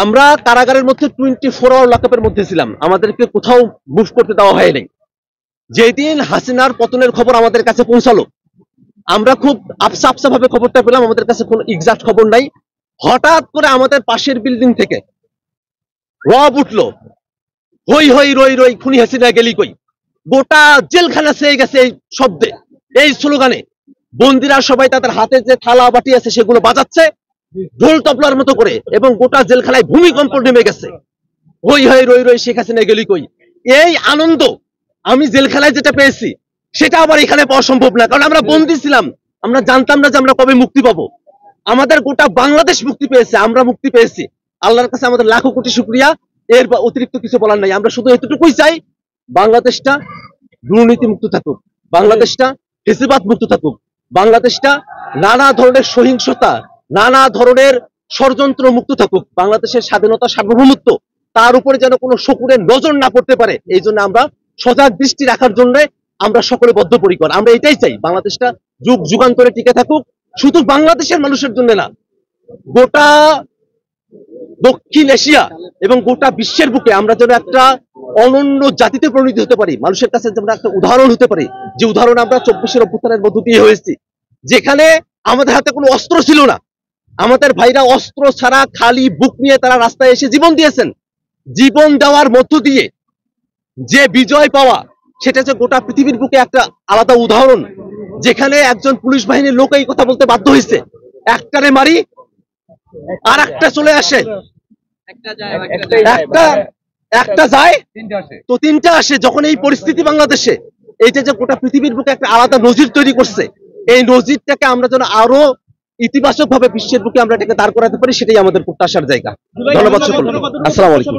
আমরা কারাগারের মধ্যে 24 আওয়ার লকআপের মধ্যে ছিলাম, আমাদেরকে কোথাও মুভ করতে দেওয়া হয়নি। যেদিন হাসিনার পতনের খবর আমাদের কাছে পৌঁছালো, আমরা খুব আফসা আফসা ভাবে খবরটা পেলাম, আমাদের কাছে কোনো এক্সাক্ট খবর নাই। হঠাৎ করে আমাদের পাশের বিল্ডিং থেকে রব উঠলো, হই হই রই রই খুনি হাসিনা গেলি কই। গোটা জেলখানা চেয়ে গেছে এই শব্দে, এই স্লোগানে। বন্দিরা সবাই তাদের হাতে যে থালা বাটি আছে সেগুলো বাজাচ্ছে ঢোল তবলার মতো করে, এবং গোটা জেলখানায় ভূমিকম্প নেমে গেছে। হই হই রই রই শেখ হাসিনা গেলি কই। এই আনন্দ আমি জেলখানায় যেটা পেয়েছি সেটা আবার এখানে পাওয়া সম্ভব না, কারণ আমরা বন্দী ছিলাম। আমরা জানতাম না যে আমরা কবে মুক্তি পাবো। আমাদের গোটা বাংলাদেশ মুক্তি পেয়েছে, আমরা মুক্তি পেয়েছি। আল্লাহর কাছে আমাদের লাখো কোটি শুকরিয়া। এর অতিরিক্ত কিছু বলার নাই। আমরা শুধু এতটুকুই চাই, বাংলাদেশটা দুর্নীতি মুক্ত থাকুক, বাংলাদেশটা ফেসিবাদ মুক্ত থাকুক, বাংলাদেশটা নানা ধরনের সহিংসতা, নানা ধরনের ষড়যন্ত্র মুক্ত থাকুক, বাংলাদেশের স্বাধীনতা সার্বভৌমত্ব তার উপরে যেন কোনো শকুরের নজর না পড়তে পারে। এই জন্য আমরা সজাগ দৃষ্টি রাখার জন্য আমরা সকলে বদ্ধপরিকর। আমরা এটাই চাই, বাংলাদেশটা যুগ যুগান্তরে টিকে থাকুক, শুধু বাংলাদেশের মানুষের জন্য না, গোটা দক্ষিণ এশিয়া এবং গোটা বিশ্বের বুকে আমরা যেন একটা অনন্য জাতিতে পরিণত হতে পারি, মানুষের কাছে যেন একটা উদাহরণ হতে পারি, যে উদাহরণ আমরা 24 অভ্যুত্থানের মধ্য দিয়ে হয়েছি, যেখানে আমাদের হাতে কোনো অস্ত্র ছিল না। আমাদের ভাইরা অস্ত্র ছাড়া খালি বুক নিয়ে তারা রাস্তায় এসে জীবন দিয়েছেন। জীবন দেওয়ার মধ্য দিয়ে যে বিজয় পাওয়া, সেটা যে গোটা পৃথিবীর বুকে একটা আলাদা উদাহরণ, যেখানে একজন পুলিশ বাহিনীর লোক এই কথা বলতে বাধ্য হয়েছে, একটারে মারি আর একটা চলে আসে, একটা যায় তো তিনটা আসে। যখন এই পরিস্থিতি বাংলাদেশে, এইটা যে গোটা পৃথিবীর বুকে একটা আলাদা নজির তৈরি করছে, এই নজিরটাকে আমরা যেন আরো ইতিবাচক ভাবে বিশ্বের বুকে আমরা এটাকে দাঁড় করাতে পারি, সেটাই আমাদের প্রত্যাশার জায়গা। ধন্যবাদ সকলকে। আসসালামু আলাইকুম।